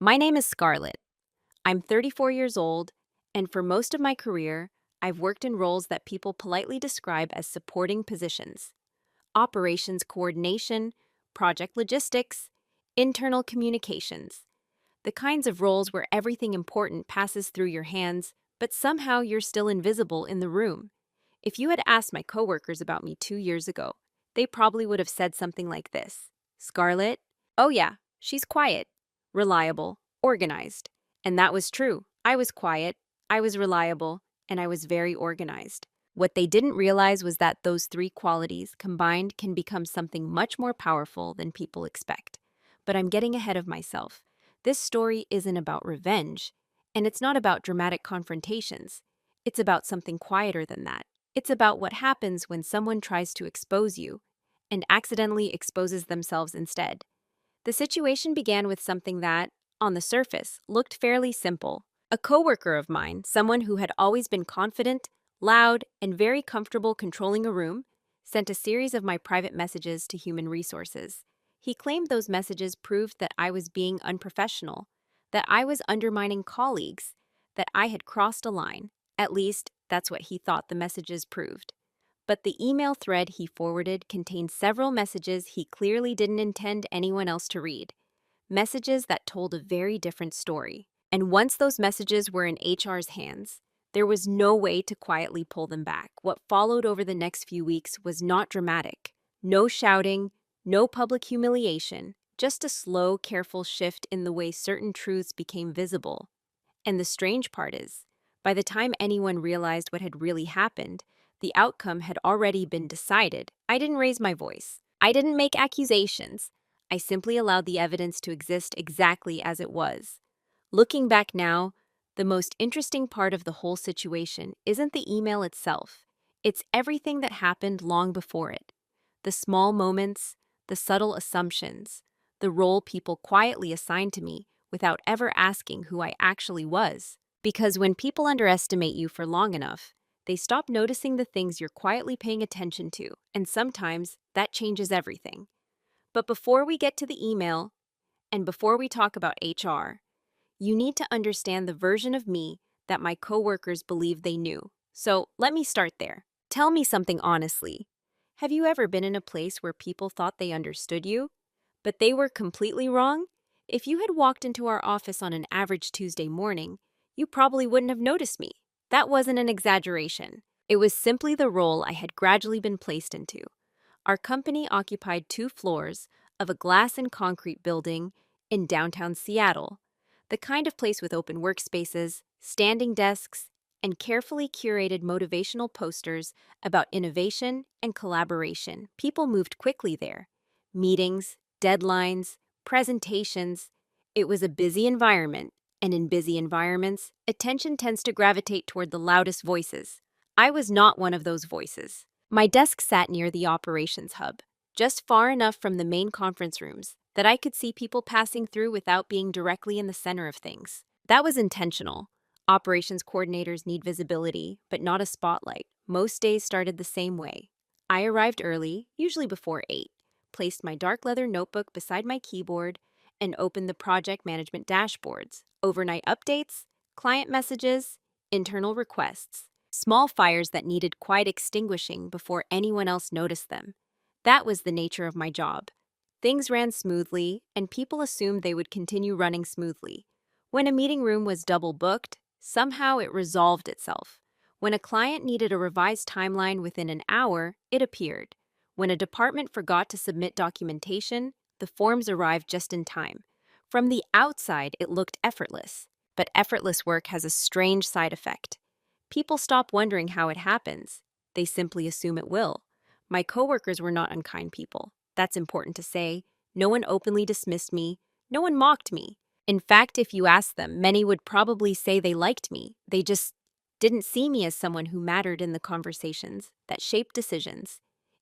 My name is Scarlett. I'm 34 years old, and for most of my career, I've worked in roles that people politely describe as supporting positions: operations coordination, project logistics, internal communications. The kinds of roles where everything important passes through your hands, but somehow you're still invisible in the room. If you had asked my coworkers about me 2 years ago, they probably would have said something like this: Scarlett? Oh, yeah, she's quiet, reliable, organized. And that was true. I was quiet, I was reliable, and I was very organized. What they didn't realize was that those three qualities combined can become something much more powerful than people expect. But I'm getting ahead of myself. This story isn't about revenge, and it's not about dramatic confrontations. It's about something quieter than that. It's about what happens when someone tries to expose you and accidentally exposes themselves instead. The situation began with something that, on the surface, looked fairly simple. A coworker of mine, someone who had always been confident, loud, and very comfortable controlling a room, sent a series of my private messages to human resources. He claimed those messages proved that I was being unprofessional, that I was undermining colleagues, that I had crossed a line. At least, that's what he thought the messages proved. But the email thread he forwarded contained several messages he clearly didn't intend anyone else to read. Messages that told a very different story. And once those messages were in HR's hands, there was no way to quietly pull them back. What followed over the next few weeks was not dramatic. No shouting, no public humiliation, just a slow, careful shift in the way certain truths became visible. And the strange part is, by the time anyone realized what had really happened, the outcome had already been decided. I didn't raise my voice. I didn't make accusations. I simply allowed the evidence to exist exactly as it was. Looking back now, the most interesting part of the whole situation isn't the email itself. It's everything that happened long before it. The small moments, the subtle assumptions, the role people quietly assigned to me without ever asking who I actually was. Because when people underestimate you for long enough, they stop noticing the things you're quietly paying attention to, and sometimes that changes everything. But before we get to the email, and before we talk about HR, you need to understand the version of me that my coworkers believed they knew. So let me start there. Tell me something honestly. Have you ever been in a place where people thought they understood you, but they were completely wrong? If you had walked into our office on an average Tuesday morning, you probably wouldn't have noticed me. That wasn't an exaggeration. It was simply the role I had gradually been placed into. Our company occupied 2 floors of a glass and concrete building in downtown Seattle, the kind of place with open workspaces, standing desks, and carefully curated motivational posters about innovation and collaboration. People moved quickly there. Meetings, deadlines, presentations. It was a busy environment, and in busy environments, attention tends to gravitate toward the loudest voices. I was not one of those voices. My desk sat near the operations hub, just far enough from the main conference rooms that I could see people passing through without being directly in the center of things. That was intentional. Operations coordinators need visibility, but not a spotlight. Most days started the same way. I arrived early, usually before 8, placed my dark leather notebook beside my keyboard, and opened the project management dashboards, overnight updates, client messages, internal requests, small fires that needed quiet extinguishing before anyone else noticed them. That was the nature of my job. Things ran smoothly, and people assumed they would continue running smoothly. When a meeting room was double booked, somehow it resolved itself. When a client needed a revised timeline within an hour, it appeared. When a department forgot to submit documentation, the forms arrived just in time. From the outside, it looked effortless. But effortless work has a strange side effect. People stop wondering how it happens. They simply assume it will. My coworkers were not unkind people. That's important to say. No one openly dismissed me. No one mocked me. In fact, if you asked them, many would probably say they liked me. They just didn't see me as someone who mattered in the conversations that shaped decisions.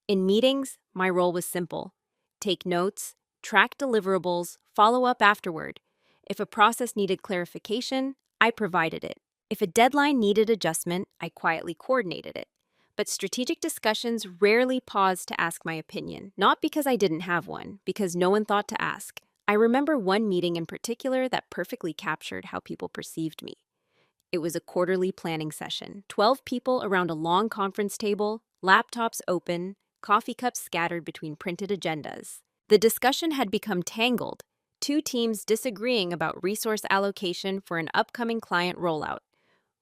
In meetings, my role was simple: take notes, track deliverables, follow up afterward. If a process needed clarification, I provided it. If a deadline needed adjustment, I quietly coordinated it. But strategic discussions rarely paused to ask my opinion, not because I didn't have one, because no one thought to ask. I remember one meeting in particular that perfectly captured how people perceived me. It was a quarterly planning session. 12 people around a long conference table, laptops open, coffee cups scattered between printed agendas. The discussion had become tangled, two teams disagreeing about resource allocation for an upcoming client rollout.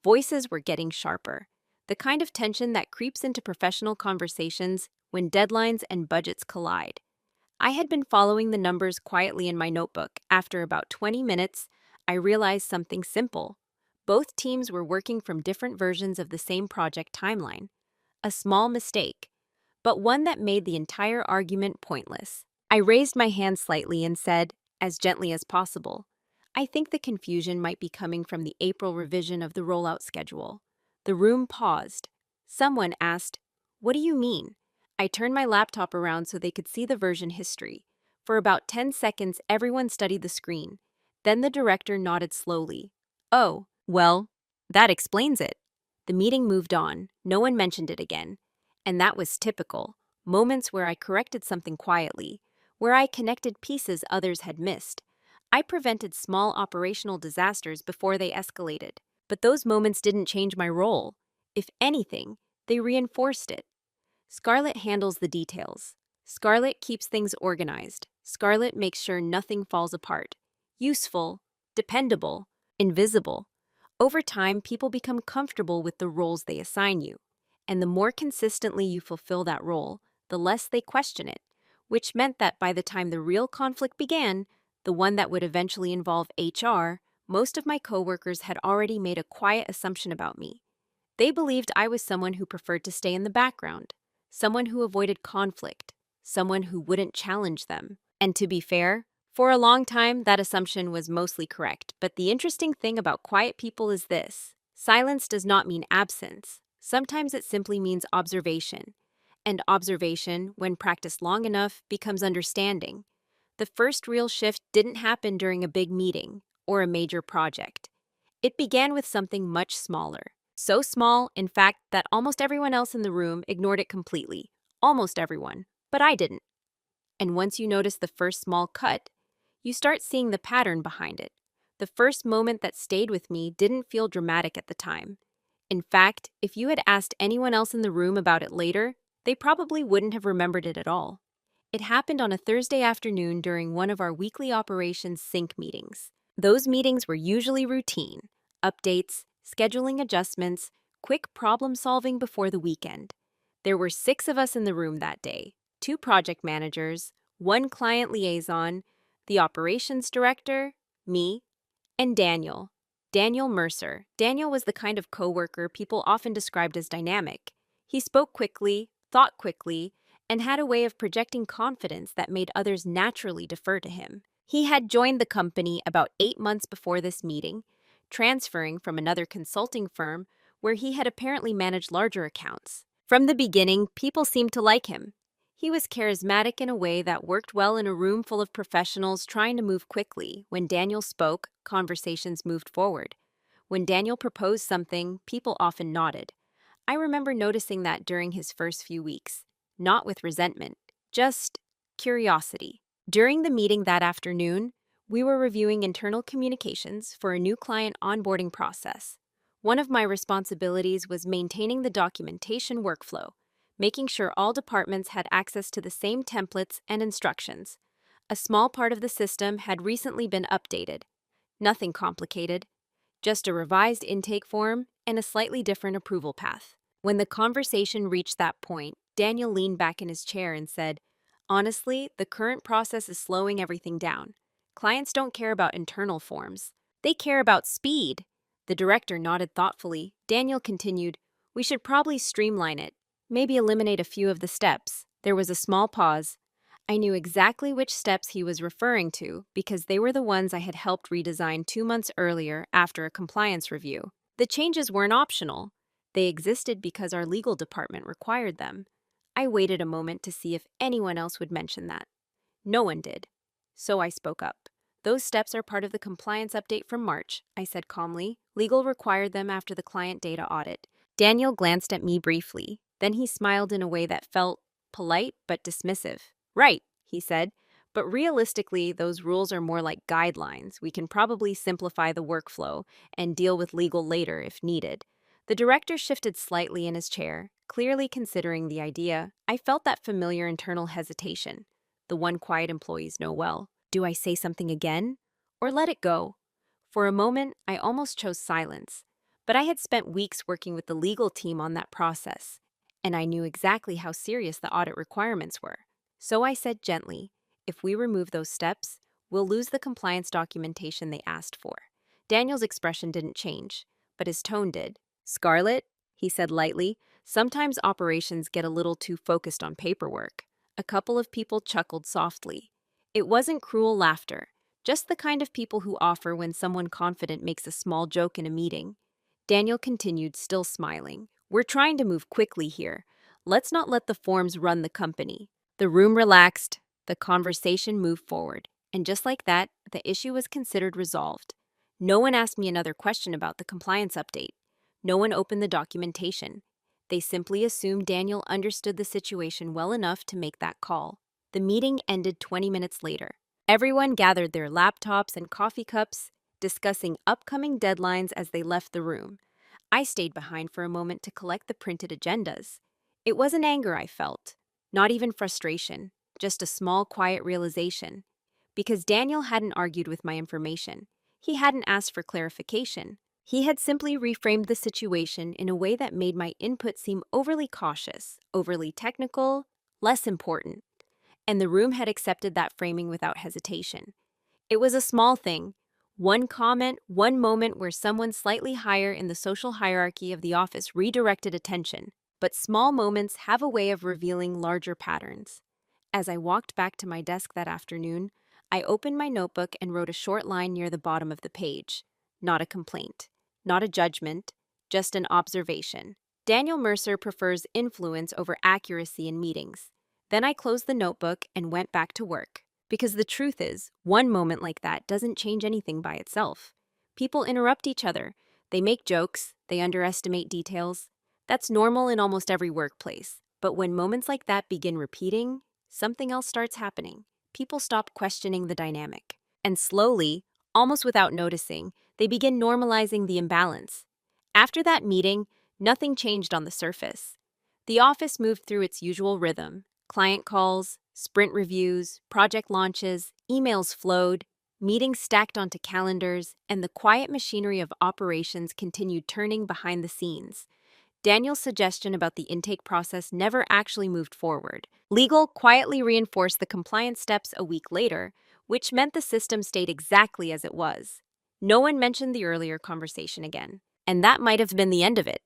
Voices were getting sharper, the kind of tension that creeps into professional conversations when deadlines and budgets collide. I had been following the numbers quietly in my notebook. After about 20 minutes, I realized something simple. Both teams were working from different versions of the same project timeline. A small mistake, but one that made the entire argument pointless. I raised my hand slightly and said, as gently as possible, I think the confusion might be coming from the April revision of the rollout schedule. The room paused. Someone asked, "What do you mean?" I turned my laptop around so they could see the version history. For about 10 seconds, everyone studied the screen. Then the director nodded slowly. "Oh, well, that explains it." The meeting moved on. No one mentioned it again. And that was typical. Moments where I corrected something quietly, where I connected pieces others had missed. I prevented small operational disasters before they escalated. But those moments didn't change my role. If anything, they reinforced it. Scarlett handles the details. Scarlett keeps things organized. Scarlett makes sure nothing falls apart. Useful, dependable, invisible. Over time, people become comfortable with the roles they assign you. And the more consistently you fulfill that role, the less they question it, which meant that by the time the real conflict began, the one that would eventually involve HR, most of my coworkers had already made a quiet assumption about me. They believed I was someone who preferred to stay in the background, someone who avoided conflict, someone who wouldn't challenge them. And to be fair, for a long time, that assumption was mostly correct. But the interesting thing about quiet people is this: silence does not mean absence. Sometimes it simply means observation. And observation, when practiced long enough, becomes understanding. The first real shift didn't happen during a big meeting or a major project. It began with something much smaller. So small, in fact, that almost everyone else in the room ignored it completely. Almost everyone. But I didn't. And once you notice the first small cut, you start seeing the pattern behind it. The first moment that stayed with me didn't feel dramatic at the time. In fact, if you had asked anyone else in the room about it later, they probably wouldn't have remembered it at all. It happened on a Thursday afternoon during one of our weekly operations sync meetings. Those meetings were usually routine: updates, scheduling adjustments, quick problem solving before the weekend. There were 6 of us in the room that day: 2 project managers, 1 client liaison, the operations director, me, and Daniel Mercer. Daniel was the kind of coworker people often described as dynamic. He spoke quickly, thought quickly, and had a way of projecting confidence that made others naturally defer to him. He had joined the company about 8 months before this meeting, transferring from another consulting firm where he had apparently managed larger accounts. From the beginning, people seemed to like him. He was charismatic in a way that worked well in a room full of professionals trying to move quickly. When Daniel spoke, conversations moved forward. When Daniel proposed something, people often nodded. I remember noticing that during his first few weeks, not with resentment, just curiosity. During the meeting that afternoon, we were reviewing internal communications for a new client onboarding process. One of my responsibilities was maintaining the documentation workflow, making sure all departments had access to the same templates and instructions. A small part of the system had recently been updated. Nothing complicated, just a revised intake form and a slightly different approval path. When the conversation reached that point, Daniel leaned back in his chair and said, "Honestly, the current process is slowing everything down. Clients don't care about internal forms. They care about speed." The director nodded thoughtfully. Daniel continued, "We should probably streamline it, maybe eliminate a few of the steps." There was a small pause. I knew exactly which steps he was referring to because they were the ones I had helped redesign 2 months earlier after a compliance review. The changes weren't optional. They existed because our legal department required them. I waited a moment to see if anyone else would mention that. No one did. So I spoke up. "Those steps are part of the compliance update from March," I said calmly. "Legal required them after the client data audit." Daniel glanced at me briefly. Then he smiled in a way that felt polite but dismissive. "Right," he said. But realistically, those rules are more like guidelines. We can probably simplify the workflow and deal with legal later if needed. The director shifted slightly in his chair, clearly considering the idea. I felt that familiar internal hesitation, the one quiet employees know well. Do I say something again? Or let it go? For a moment, I almost chose silence. But I had spent weeks working with the legal team on that process, and I knew exactly how serious the audit requirements were. So I said gently, if we remove those steps, we'll lose the compliance documentation they asked for. Daniel's expression didn't change, but his tone did. Scarlett, he said lightly, sometimes operations get a little too focused on paperwork. A couple of people chuckled softly. It wasn't cruel laughter, just the kind of people who offer when someone confident makes a small joke in a meeting. Daniel continued, still smiling. We're trying to move quickly here. Let's not let the forms run the company. The room relaxed, the conversation moved forward, and just like that, the issue was considered resolved. No one asked me another question about the compliance update. No one opened the documentation. They simply assumed Daniel understood the situation well enough to make that call. The meeting ended 20 minutes later. Everyone gathered their laptops and coffee cups, discussing upcoming deadlines as they left the room. I stayed behind for a moment to collect the printed agendas. It wasn't anger I felt, not even frustration, just a small, quiet realization. Because Daniel hadn't argued with my information. He hadn't asked for clarification. He had simply reframed the situation in a way that made my input seem overly cautious, overly technical, less important. And the room had accepted that framing without hesitation. It was a small thing. One comment, one moment where someone slightly higher in the social hierarchy of the office redirected attention. But small moments have a way of revealing larger patterns. As I walked back to my desk that afternoon, I opened my notebook and wrote a short line near the bottom of the page. Not a complaint, not a judgment, just an observation. Daniel Mercer prefers influence over accuracy in meetings. Then I closed the notebook and went back to work. Because the truth is, one moment like that doesn't change anything by itself. People interrupt each other. They make jokes. They underestimate details. That's normal in almost every workplace. But when moments like that begin repeating, something else starts happening. People stop questioning the dynamic. And slowly, almost without noticing, they begin normalizing the imbalance. After that meeting, nothing changed on the surface. The office moved through its usual rhythm. Client calls, sprint reviews, project launches, emails flowed, meetings stacked onto calendars, and the quiet machinery of operations continued turning behind the scenes. Daniel's suggestion about the intake process never actually moved forward. Legal quietly reinforced the compliance steps a week later, which meant the system stayed exactly as it was. No one mentioned the earlier conversation again, and that might have been the end of it.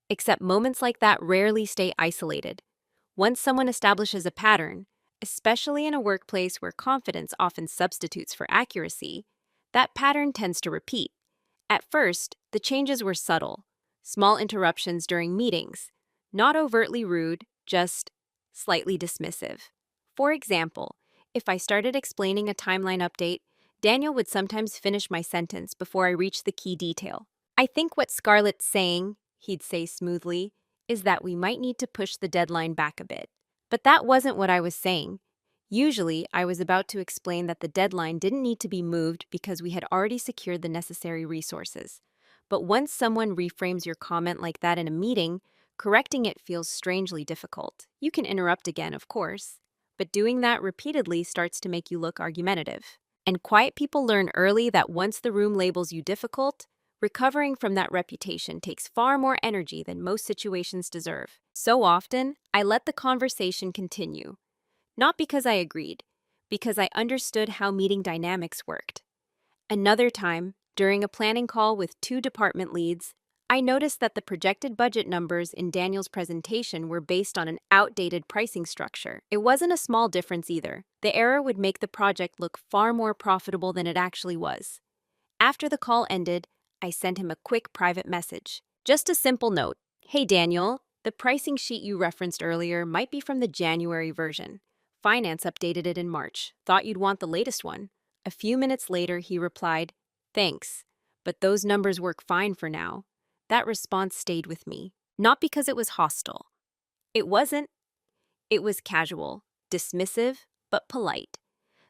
Except moments like that rarely stay isolated. Once someone establishes a pattern, especially in a workplace where confidence often substitutes for accuracy, that pattern tends to repeat. At first, the changes were subtle, small interruptions during meetings, not overtly rude, just slightly dismissive. For example, if I started explaining a timeline update, Daniel would sometimes finish my sentence before I reached the key detail. I think what Scarlett's saying, he'd say smoothly, is that we might need to push the deadline back a bit. But that wasn't what I was saying. Usually, I was about to explain that the deadline didn't need to be moved because we had already secured the necessary resources. But once someone reframes your comment like that in a meeting, correcting it feels strangely difficult. You can interrupt again, of course, but doing that repeatedly starts to make you look argumentative. And quiet people learn early that once the room labels you difficult, recovering from that reputation takes far more energy than most situations deserve. So often, I let the conversation continue. Not because I agreed, because I understood how meeting dynamics worked. Another time, during a planning call with two department leads, I noticed that the projected budget numbers in Daniel's presentation were based on an outdated pricing structure. It wasn't a small difference either. The error would make the project look far more profitable than it actually was. After the call ended, I sent him a quick private message. Just a simple note. Hey Daniel, the pricing sheet you referenced earlier might be from the January version. Finance updated it in March. Thought you'd want the latest one. A few minutes later, he replied, Thanks, but those numbers work fine for now. That response stayed with me. Not because it was hostile. It wasn't. It was casual, dismissive, but polite.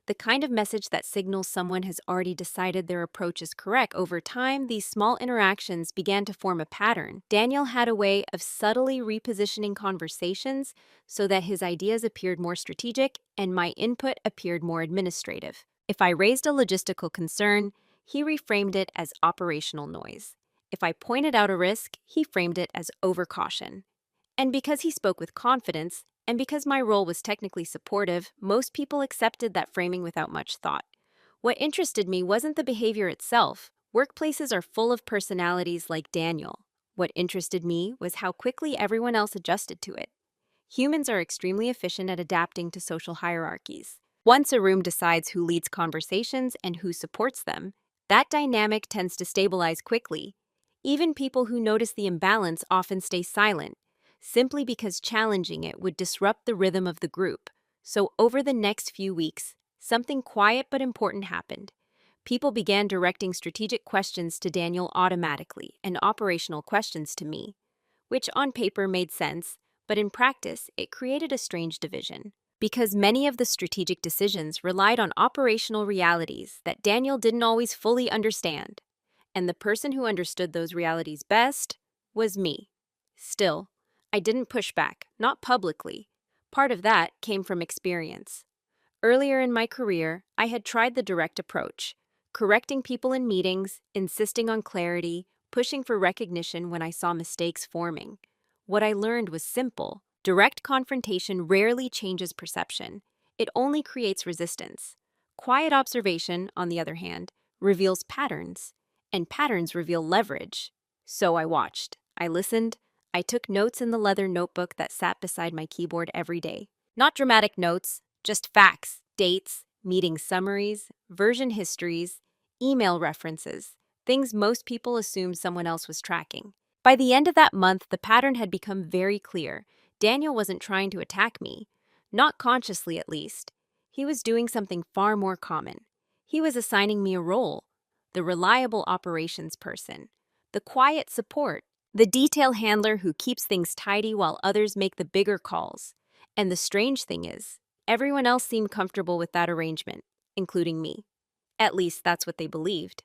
the kind of message that signals someone has already decided their approach is correct. Over time, these small interactions began to form a pattern. Daniel had a way of subtly repositioning conversations so that his ideas appeared more strategic and my input appeared more administrative. If I raised a logistical concern, he reframed it as operational noise. If I pointed out a risk, he framed it as overcaution. And because he spoke with confidence, and because my role was technically supportive, most people accepted that framing without much thought. What interested me wasn't the behavior itself. Workplaces are full of personalities like Daniel. What interested me was how quickly everyone else adjusted to it. Humans are extremely efficient at adapting to social hierarchies. Once a room decides who leads conversations and who supports them, that dynamic tends to stabilize quickly. Even people who notice the imbalance often stay silent, simply because challenging it would disrupt the rhythm of the group. So over the next few weeks, something quiet but important happened. People began directing strategic questions to Daniel automatically and operational questions to me, which on paper made sense, but in practice, it created a strange division. Because many of the strategic decisions relied on operational realities that Daniel didn't always fully understand, and the person who understood those realities best was me. Still, I didn't push back, not publicly. Part of that came from experience. Earlier in my career, I had tried the direct approach, correcting people in meetings, insisting on clarity, pushing for recognition when I saw mistakes forming. What I learned was simple. Direct confrontation rarely changes perception. It only creates resistance. Quiet observation, on the other hand, reveals patterns, and patterns reveal leverage. So I watched. I listened. I took notes in the leather notebook that sat beside my keyboard every day. Not dramatic notes, just facts, dates, meeting summaries, version histories, email references, things most people assume someone else was tracking. By the end of that month, the pattern had become very clear. Daniel wasn't trying to attack me, not consciously at least. He was doing something far more common. He was assigning me a role, the reliable operations person, the quiet support, the detail handler who keeps things tidy while others make the bigger calls. And the strange thing is, everyone else seemed comfortable with that arrangement, including me. At least that's what they believed.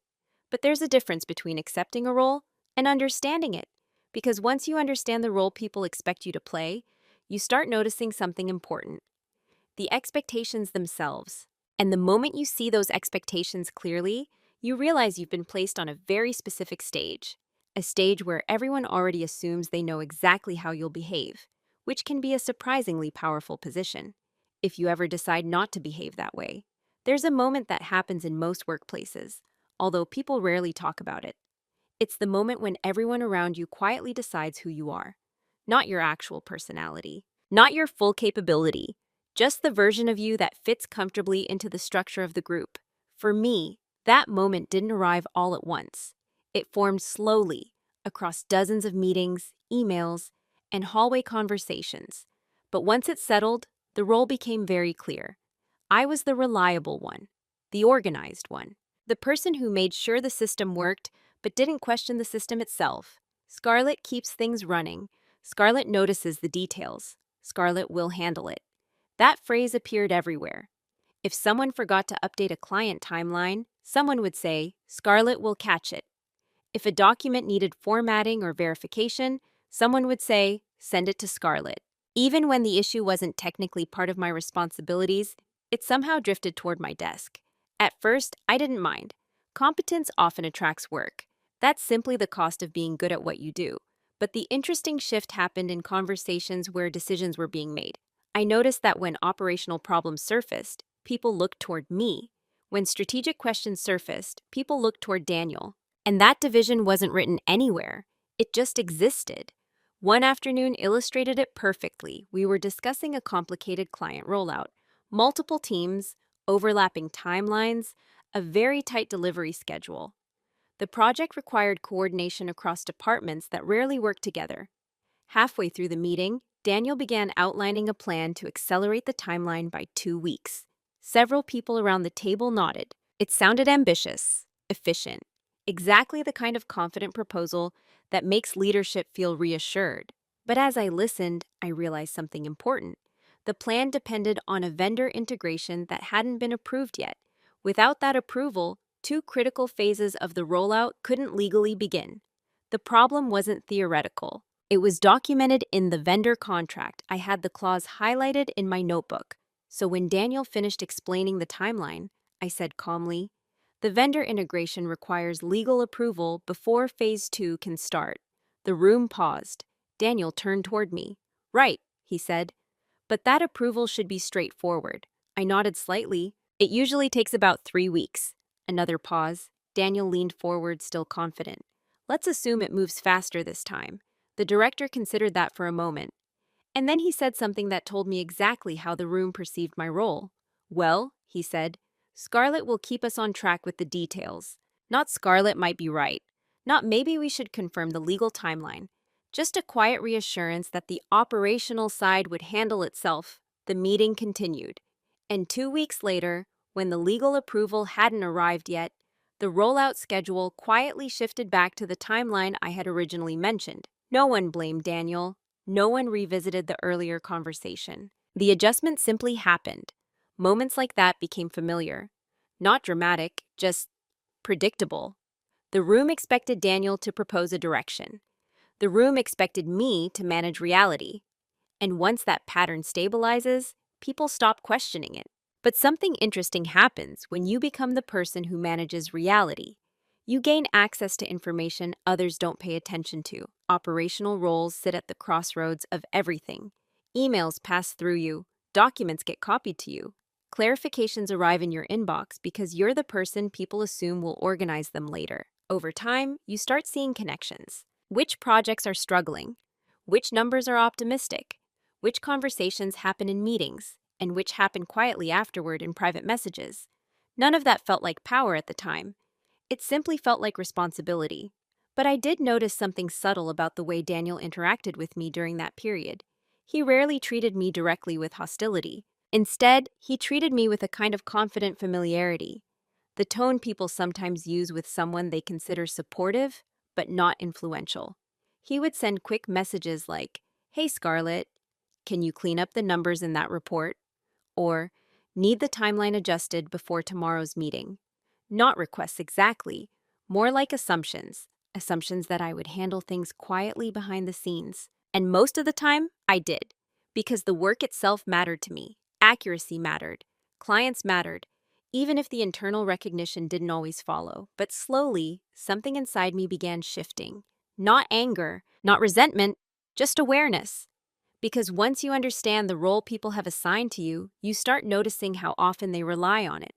But there's a difference between accepting a role and understanding it. Because once you understand the role people expect you to play, you start noticing something important: the expectations themselves. And the moment you see those expectations clearly, you realize you've been placed on a very specific stage, a stage where everyone already assumes they know exactly how you'll behave, which can be a surprisingly powerful position. If you ever decide not to behave that way, there's a moment that happens in most workplaces, although people rarely talk about it. It's the moment when everyone around you quietly decides who you are. Not your actual personality, not your full capability, just the version of you that fits comfortably into the structure of the group. For me, that moment didn't arrive all at once. It formed slowly across dozens of meetings, emails, and hallway conversations. But once it settled, the role became very clear. I was the reliable one, the organized one, the person who made sure the system worked but didn't question the system itself. Scarlett keeps things running. Scarlett notices the details. Scarlett will handle it. That phrase appeared everywhere. If someone forgot to update a client timeline, someone would say, "Scarlett will catch it." If a document needed formatting or verification, someone would say, "Send it to Scarlett." Even when the issue wasn't technically part of my responsibilities, it somehow drifted toward my desk. At first, I didn't mind. Competence often attracts work. That's simply the cost of being good at what you do. But the interesting shift happened in conversations where decisions were being made. I noticed that when operational problems surfaced, people looked toward me. When strategic questions surfaced, people looked toward Daniel. And that division wasn't written anywhere. It just existed. One afternoon illustrated it perfectly. We were discussing a complicated client rollout, multiple teams, overlapping timelines, a very tight delivery schedule. The project required coordination across departments that rarely worked together. Halfway through the meeting, Daniel began outlining a plan to accelerate the timeline by 2 weeks. Several people around the table nodded. It sounded ambitious, efficient, exactly the kind of confident proposal that makes leadership feel reassured. But as I listened, I realized something important. The plan depended on a vendor integration that hadn't been approved yet. Without that approval, two critical phases of the rollout couldn't legally begin. The problem wasn't theoretical. It was documented in the vendor contract. I had the clause highlighted in my notebook. So when Daniel finished explaining the timeline, I said calmly, "The vendor integration requires legal approval before phase 2 can start." The room paused. Daniel turned toward me. "Right," he said. "But that approval should be straightforward." I nodded slightly. "It usually takes about 3 weeks." Another pause. Daniel leaned forward, still confident. "Let's assume it moves faster this time." The director considered that for a moment. And then he said something that told me exactly how the room perceived my role. "Well," he said, "Scarlett will keep us on track with the details." Not Scarlett might be right. Not maybe we should confirm the legal timeline. Just a quiet reassurance that the operational side would handle itself. The meeting continued. And 2 weeks later, when the legal approval hadn't arrived yet, the rollout schedule quietly shifted back to the timeline I had originally mentioned. No one blamed Daniel. No one revisited the earlier conversation. The adjustment simply happened. Moments like that became familiar. Not dramatic, just predictable. The room expected Daniel to propose a direction. The room expected me to manage reality. And once that pattern stabilizes, people stop questioning it. But something interesting happens when you become the person who manages reality. You gain access to information others don't pay attention to. Operational roles sit at the crossroads of everything. Emails pass through you, documents get copied to you. Clarifications arrive in your inbox because you're the person people assume will organize them later. Over time, you start seeing connections. Which projects are struggling? Which numbers are optimistic? Which conversations happen in meetings? And which happen quietly afterward in private messages? None of that felt like power at the time. It simply felt like responsibility. But I did notice something subtle about the way Daniel interacted with me during that period. He rarely treated me directly with hostility. Instead, he treated me with a kind of confident familiarity, the tone people sometimes use with someone they consider supportive, but not influential. He would send quick messages like, "Hey Scarlett, can you clean up the numbers in that report?" Or, "Need the timeline adjusted before tomorrow's meeting." Not requests exactly, more like assumptions. Assumptions that I would handle things quietly behind the scenes. And most of the time, I did. Because the work itself mattered to me. Accuracy mattered. Clients mattered. Even if the internal recognition didn't always follow. But slowly, something inside me began shifting. Not anger, not resentment, just awareness. Because once you understand the role people have assigned to you, you start noticing how often they rely on it.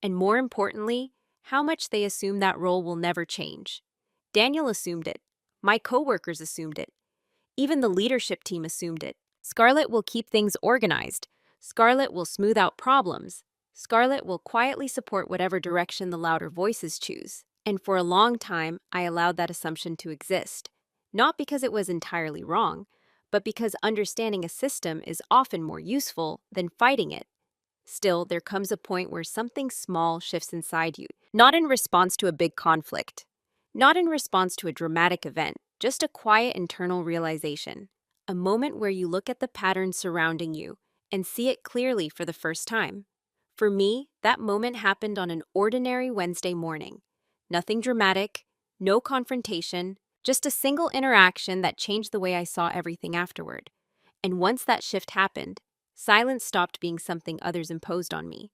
And more importantly, how much they assume that role will never change. Daniel assumed it. My coworkers assumed it. Even the leadership team assumed it. Scarlett will keep things organized. Scarlett will smooth out problems. Scarlett will quietly support whatever direction the louder voices choose. And for a long time, I allowed that assumption to exist. Not because it was entirely wrong, but because understanding a system is often more useful than fighting it. Still, there comes a point where something small shifts inside you, not in response to a big conflict, not in response to a dramatic event, just a quiet internal realization, a moment where you look at the pattern surrounding you and see it clearly for the first time. For me, that moment happened on an ordinary Wednesday morning. Nothing dramatic, no confrontation, just a single interaction that changed the way I saw everything afterward. And once that shift happened, silence stopped being something others imposed on me.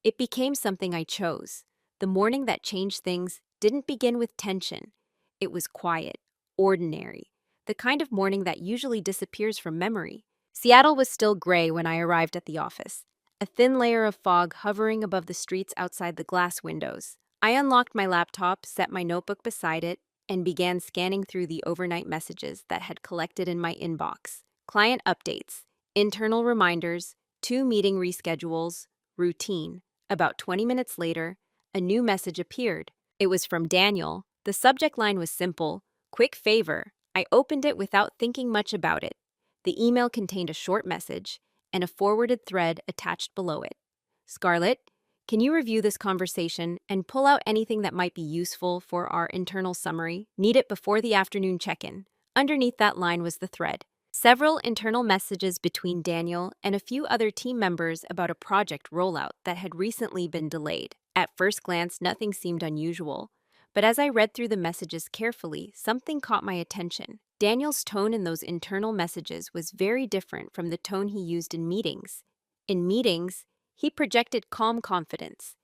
It became something I chose. The morning that changed things didn't begin with tension. It was quiet, ordinary, the kind of morning that usually disappears from memory. Seattle was still gray when I arrived at the office, a thin layer of fog hovering above the streets outside the glass windows. I unlocked my laptop, set my notebook beside it, and began scanning through the overnight messages that had collected in my inbox. Client updates, internal reminders, 2 meeting reschedules, routine. About 20 minutes later, a new message appeared. It was from Daniel. The subject line was simple, "Quick favor." I opened it without thinking much about it. The email contained a short message and a forwarded thread attached below it. "Scarlett, can you review this conversation and pull out anything that might be useful for our internal summary? Need it before the afternoon check-in." Underneath that line was the thread. Several internal messages between Daniel and a few other team members about a project rollout that had recently been delayed. At first glance, nothing seemed unusual, but as I read through the messages carefully, something caught my attention. Daniel's tone in those internal messages was very different from the tone he used in meetings. In meetings, he projected calm confidence.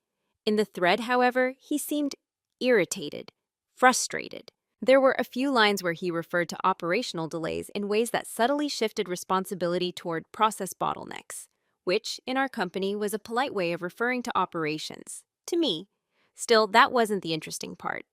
In the thread, however, he seemed irritated, frustrated. There were a few lines where he referred to operational delays in ways that subtly shifted responsibility toward process bottlenecks, which, in our company, was a polite way of referring to operations. To me, still, that wasn't the interesting part.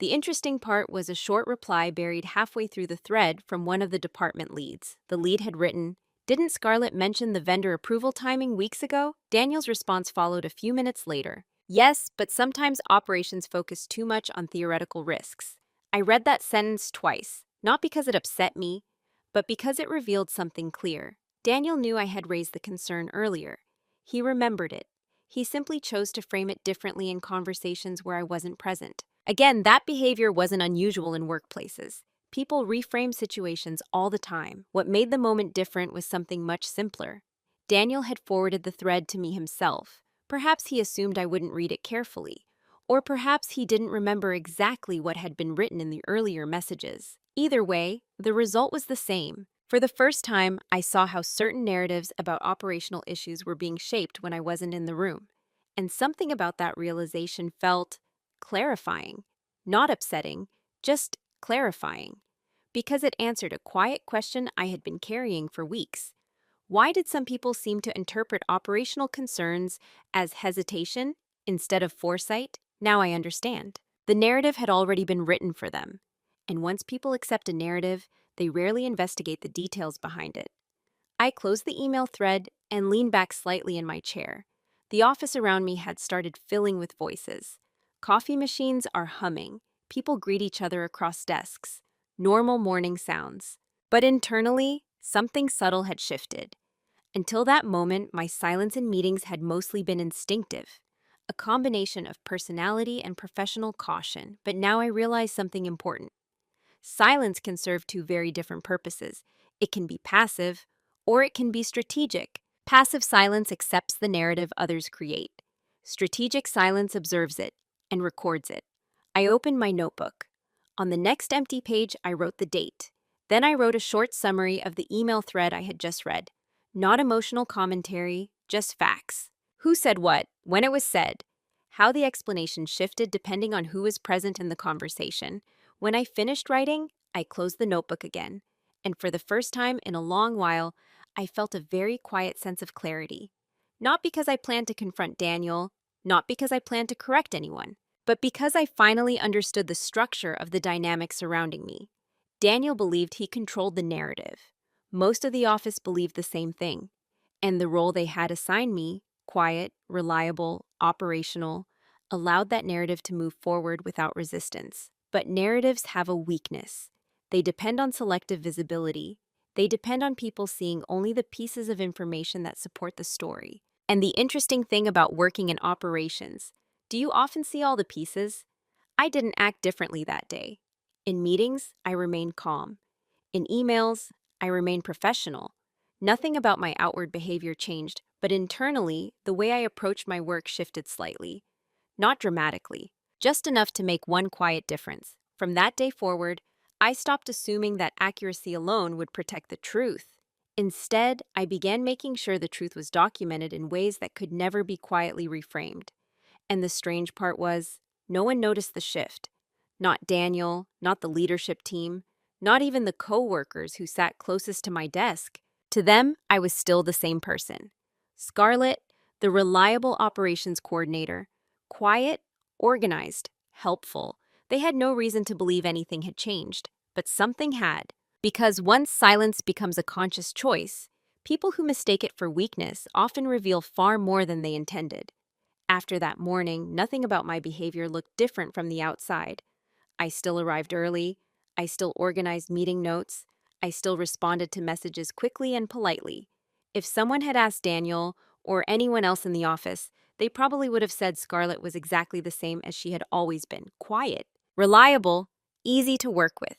The interesting part was a short reply buried halfway through the thread from one of the department leads. The lead had written, "Didn't Scarlett mention the vendor approval timing weeks ago?" Daniel's response followed a few minutes later. "Yes, but sometimes operations focus too much on theoretical risks." I read that sentence twice, not because it upset me, but because it revealed something clear. Daniel knew I had raised the concern earlier. He remembered it. He simply chose to frame it differently in conversations where I wasn't present. Again, that behavior wasn't unusual in workplaces. People reframe situations all the time. What made the moment different was something much simpler. Daniel had forwarded the thread to me himself. Perhaps he assumed I wouldn't read it carefully. Or perhaps he didn't remember exactly what had been written in the earlier messages. Either way, the result was the same. For the first time, I saw how certain narratives about operational issues were being shaped when I wasn't in the room. And something about that realization felt clarifying, not upsetting, just clarifying. Because it answered a quiet question I had been carrying for weeks. Why did some people seem to interpret operational concerns as hesitation instead of foresight? Now I understand. The narrative had already been written for them. And once people accept a narrative, they rarely investigate the details behind it. I closed the email thread and leaned back slightly in my chair. The office around me had started filling with voices. Coffee machines are humming. People greet each other across desks. Normal morning sounds. But internally, something subtle had shifted. Until that moment, my silence in meetings had mostly been instinctive, a combination of personality and professional caution. But now I realize something important. Silence can serve two very different purposes. It can be passive, or it can be strategic. Passive silence accepts the narrative others create. Strategic silence observes it and records it. I opened my notebook. On the next empty page, I wrote the date. Then I wrote a short summary of the email thread I had just read. Not emotional commentary, just facts. Who said what, when it was said, how the explanation shifted depending on who was present in the conversation. When I finished writing, I closed the notebook again, and for the first time in a long while, I felt a very quiet sense of clarity. Not because I planned to confront Daniel, not because I planned to correct anyone, but because I finally understood the structure of the dynamic surrounding me. Daniel believed he controlled the narrative. Most of the office believed the same thing, and the role they had assigned me, quiet, reliable, operational, allowed that narrative to move forward without resistance. But narratives have a weakness. They depend on selective visibility. They depend on people seeing only the pieces of information that support the story. And the interesting thing about working in operations, do you often see all the pieces? I didn't act differently that day. In meetings, I remained calm. In emails, I remained professional. Nothing about my outward behavior changed, but internally, the way I approached my work shifted slightly. Not dramatically, just enough to make one quiet difference. From that day forward, I stopped assuming that accuracy alone would protect the truth. Instead, I began making sure the truth was documented in ways that could never be quietly reframed. And the strange part was, no one noticed the shift. Not Daniel, not the leadership team, not even the coworkers who sat closest to my desk. To them, I was still the same person. Scarlett, the reliable operations coordinator, quiet, organized, helpful. They had no reason to believe anything had changed, but something had. Because once silence becomes a conscious choice, people who mistake it for weakness often reveal far more than they intended. After that morning, nothing about my behavior looked different from the outside. I still arrived early. I still organized meeting notes. I still responded to messages quickly and politely. If someone had asked Daniel or anyone else in the office, they probably would have said Scarlett was exactly the same as she had always been: quiet, reliable, easy to work with.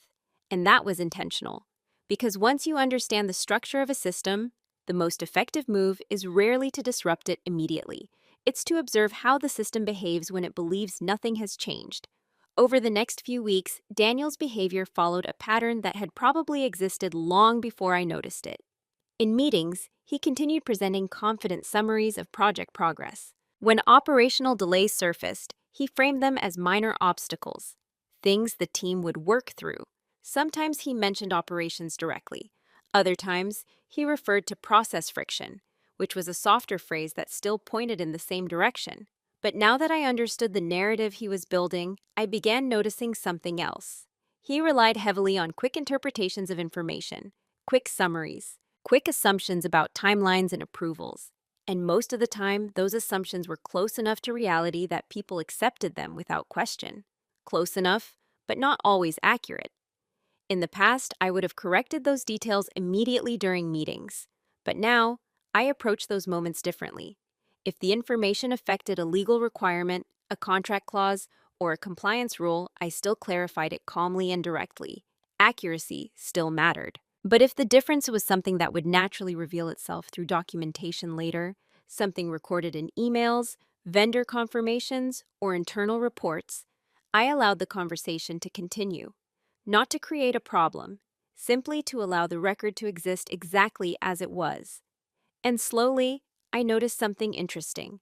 And that was intentional. Because once you understand the structure of a system, the most effective move is rarely to disrupt it immediately. It's to observe how the system behaves when it believes nothing has changed. Over the next few weeks, Daniel's behavior followed a pattern that had probably existed long before I noticed it. In meetings, he continued presenting confident summaries of project progress. When operational delays surfaced, he framed them as minor obstacles, things the team would work through. Sometimes he mentioned operations directly. Other times, he referred to process friction, which was a softer phrase that still pointed in the same direction. But now that I understood the narrative he was building, I began noticing something else. He relied heavily on quick interpretations of information, quick summaries, quick assumptions about timelines and approvals. And most of the time, those assumptions were close enough to reality that people accepted them without question. Close enough, but not always accurate. In the past, I would have corrected those details immediately during meetings. But now, I approach those moments differently. If the information affected a legal requirement, a contract clause, or a compliance rule, I still clarified it calmly and directly. Accuracy still mattered. But if the difference was something that would naturally reveal itself through documentation later, something recorded in emails, vendor confirmations, or internal reports, I allowed the conversation to continue. Not to create a problem, simply to allow the record to exist exactly as it was. And slowly, I noticed something interesting.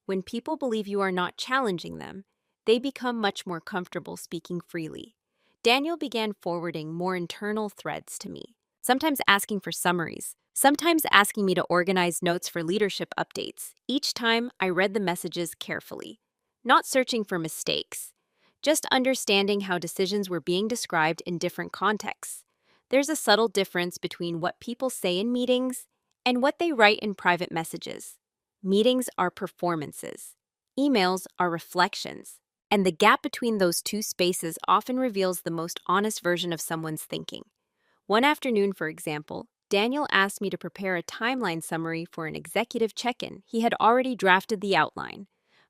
When people believe you are not challenging them, they become much more comfortable speaking freely. Daniel began forwarding more internal threads to me, sometimes asking for summaries, sometimes asking me to organize notes for leadership updates. Each time, I read the messages carefully, not searching for mistakes, just understanding how decisions were being described in different contexts. There's a subtle difference between what people say in meetings and what they write in private messages. Meetings are performances. Emails are reflections. And the gap between those two spaces often reveals the most honest version of someone's thinking. One afternoon, for example, Daniel asked me to prepare a timeline summary for an executive check-in. He had already drafted the outline.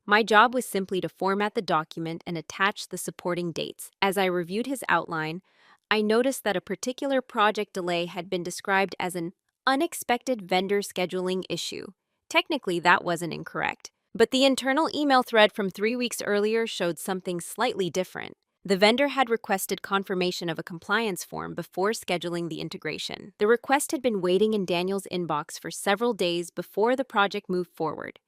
My job was simply to format the document and attach the supporting dates. As I reviewed his outline, I noticed that a particular project delay had been described as an unexpected vendor scheduling issue. Technically, that wasn't incorrect, but the internal email thread from 3 weeks earlier showed something slightly different. The vendor had requested confirmation of a compliance form before scheduling the integration. The request had been waiting in Daniel's inbox for several days before the project moved forward.